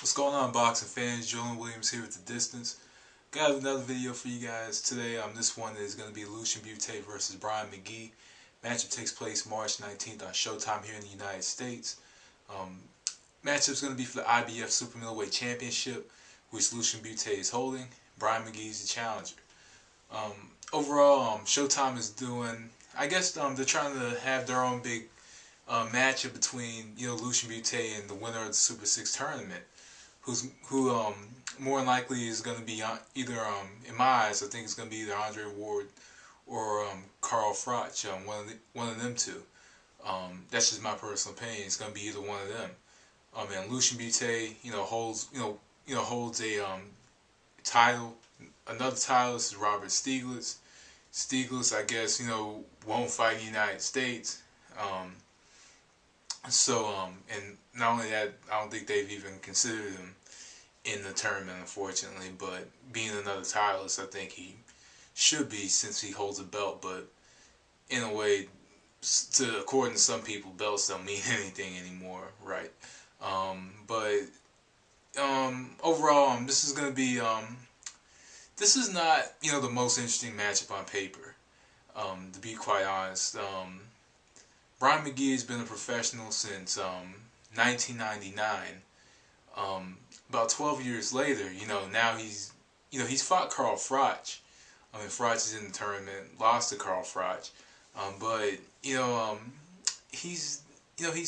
What's going on, boxing fans? Julian Williams here with The Distance. Got another video for you guys today. This one is going to be Lucian Bute versus Brian Mcgee. Matchup takes place March 19th on Showtime here in the United States. Matchup is going to be for the IBF Super Middleweight Championship, which Lucian Bute is holding. Brian Mcgee is the challenger. Overall, Showtime is doing, I guess they're trying to have their own big matchup between Lucian Bute and the winner of the Super 6 tournament. Who more than likely is going to be either in my eyes I think it's going to be either Andre Ward or Carl Froch, one of them two. That's just my personal opinion. It's going to be either one of them. And Lucian Bute holds holds a title, another title. This is Robert Stieglitz. Stieglitz, I guess, won't fight in the United States. And not only that, I don't think they've even considered him in the tournament, unfortunately. But being another titleist, I think he should be, since he holds a belt. But in a way, according to some people, belts don't mean anything anymore, right? Overall, this is gonna be this is not the most interesting matchup on paper. To be quite honest. Brian Mcgee has been a professional since 1999. About 12 years later, now he's fought Carl Froch. Froch is in the tournament, lost to Carl Froch. But he's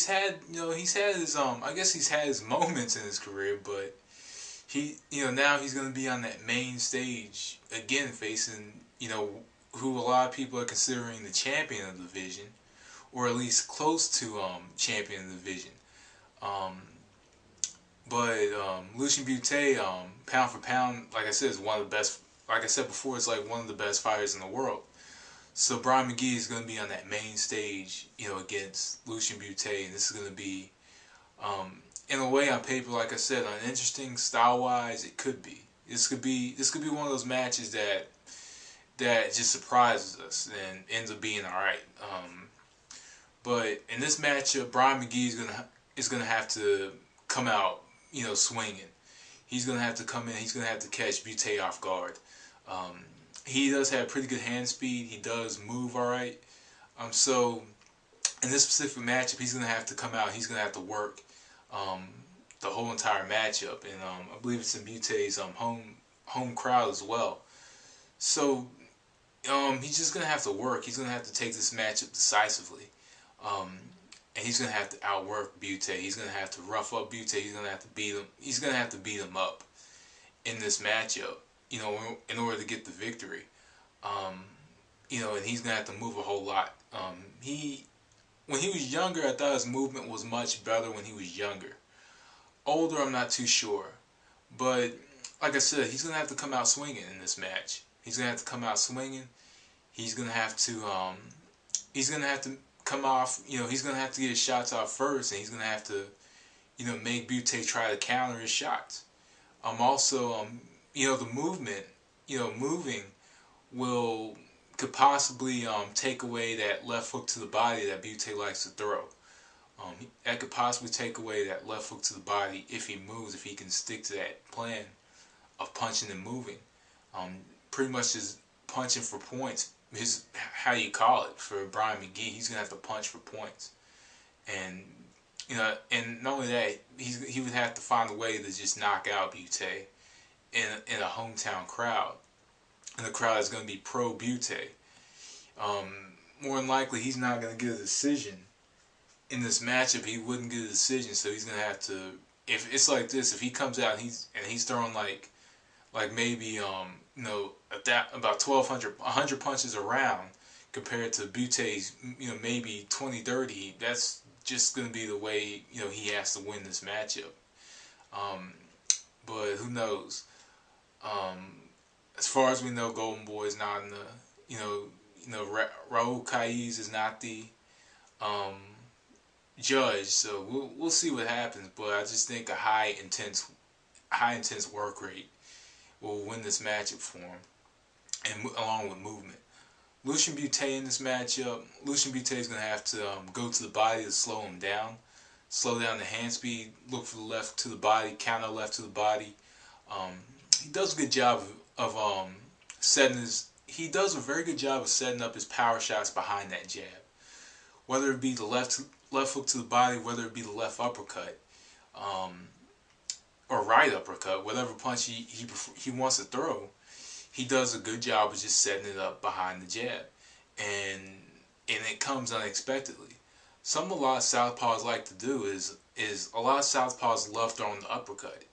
had his I guess he's had his moments in his career, but now he's going to be on that main stage again, facing who a lot of people are considering the champion of the division, or at least close to champion of the division. Lucian Bute, pound for pound, like I said, is one of the best. Like I said before, it's like one of the best fighters in the world. So Brian Mcgee is going to be on that main stage, against Lucian Bute, and this is going to be, in a way, on paper, like I said, uninteresting style-wise. It could be. This could be one of those matches that just surprises us and ends up being all right. But in this matchup, Brian Mcgee is gonna have to come out, swinging. He's gonna have to come in. He's gonna have to catch Bute off guard. He does have pretty good hand speed. He does move all right. So in this specific matchup, he's gonna have to come out. He's gonna have to work the whole entire matchup, and I believe it's in Bute's home crowd as well. So he's just gonna have to work. He's gonna have to take this matchup decisively. And he's gonna have to outwork Bute. He's gonna have to rough up Bute. He's gonna have to beat him. He's gonna have to beat him up in this matchup, in order to get the victory. And he's gonna have to move a whole lot. When he was younger, I thought his movement was much better when he was younger. Older, I'm not too sure. But like I said, he's gonna have to come out swinging in this match. He's gonna have to come out swinging. He's gonna have to come off, he's going to have to get his shots off first, and he's going to have to, make Bute try to counter his shots. Also, the movement, moving could possibly take away that left hook to the body that Bute likes to throw. That could possibly take away that left hook to the body if he moves, if he can stick to that plan of punching and moving. Pretty much just punching for points. How you call it for Brian Mcgee. He's gonna have to punch for points, and and not only that, he would have to find a way to just knock out Bute in a hometown crowd, and the crowd is gonna be pro Bute. More than likely, he's not gonna get a decision in this matchup. He wouldn't get a decision, so he's gonna have to. If it's like this, if he comes out and he's throwing like maybe about 1,100 punches around compared to Bute's maybe 20, 30, that's just going to be the way he has to win this matchup. But who knows? As far as we know, Golden Boy is not in the Raul Caiz is not the judge, so we'll see what happens. But I just think a high intense work rate will win this matchup for him, and along with movement. Lucian Bute in this matchup, Lucian Bute is going to have to go to the body to slow him down. slow down the hand speed, look for the left to the body, counter left to the body. Um, he does a good job of setting his. He does a very good job of setting up his power shots behind that jab. Whether it be the left hook to the body, whether it be the left uppercut, um, or right uppercut, whatever punch he wants to throw, he does a good job of just setting it up behind the jab, and it comes unexpectedly. Something a lot of southpaws like to do is a lot of southpaws love throwing the uppercut,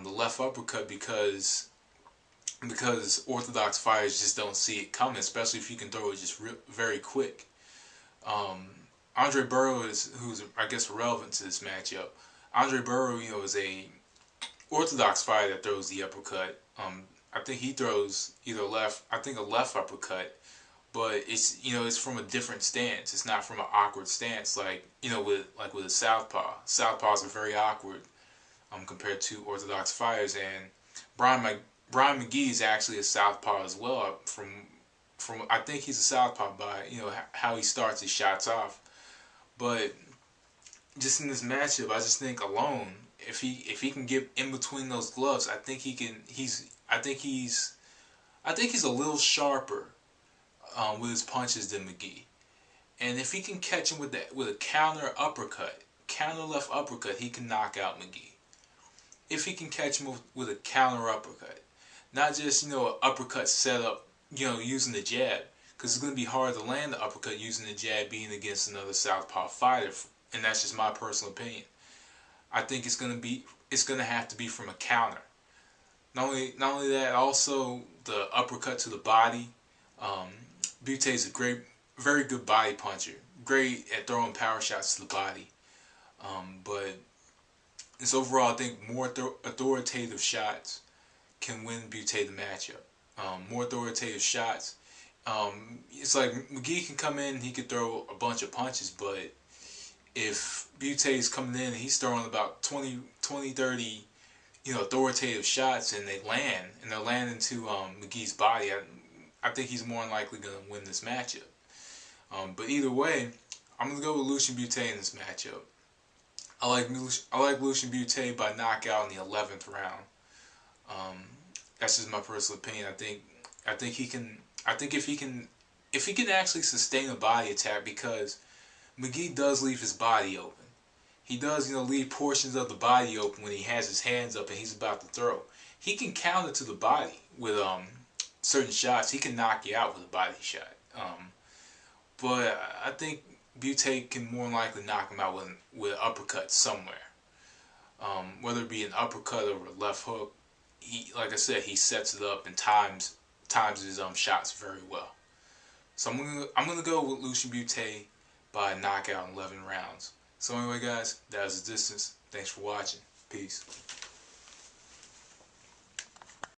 the left uppercut, because orthodox fighters just don't see it coming, especially if you can throw it just very quick. Um, Andre Burrow who's I guess relevant to this matchup. Andre Burrow, is a orthodox fighter that throws the uppercut. I think he throws either left. I think a left uppercut, but it's from a different stance. It's not from an awkward stance with a southpaw. Southpaws are very awkward compared to orthodox fighters, and Brian McGee is actually a southpaw as well. From I think he's a southpaw by how he starts his shots off, but just in this matchup, I just think alone, if he can get in between those gloves, I think he can. I think he's a little sharper with his punches than McGee, and if he can catch him with a counter uppercut, counter left uppercut, he can knock out McGee. If he can catch him with a counter uppercut, not just an uppercut setup, using the jab, because it's going to be hard to land the uppercut using the jab, being against another southpaw fighter, and that's just my personal opinion. I think it's going to have to be from a counter. Not only that, also the uppercut to the body. Bute is a very good body puncher, great at throwing power shots to the body. But it's overall, I think more authoritative shots can win Bute the matchup. More authoritative shots. It's like McGee can come in, he could throw a bunch of punches, but if Bute is coming in and he's throwing about 20, 30, authoritative shots, and they're landing to McGee's body, I think he's more than likely going to win this matchup. But either way, I'm going to go with Lucian Bute in this matchup. I like Lucian Bute by knockout in the 11th round. That's just my personal opinion. I think he can. I think if he can actually sustain a body attack, because McGee does leave his body open. He does, leave portions of the body open when he has his hands up and he's about to throw. He can counter to the body with certain shots. He can knock you out with a body shot. But I think Bute can more likely knock him out with an uppercut somewhere. Whether it be an uppercut or a left hook, like I said, he sets it up and times his shots very well. So I'm gonna go with Lucian Bute by a knockout in 11 rounds. So anyway, guys, that was the distance. Thanks for watching. Peace.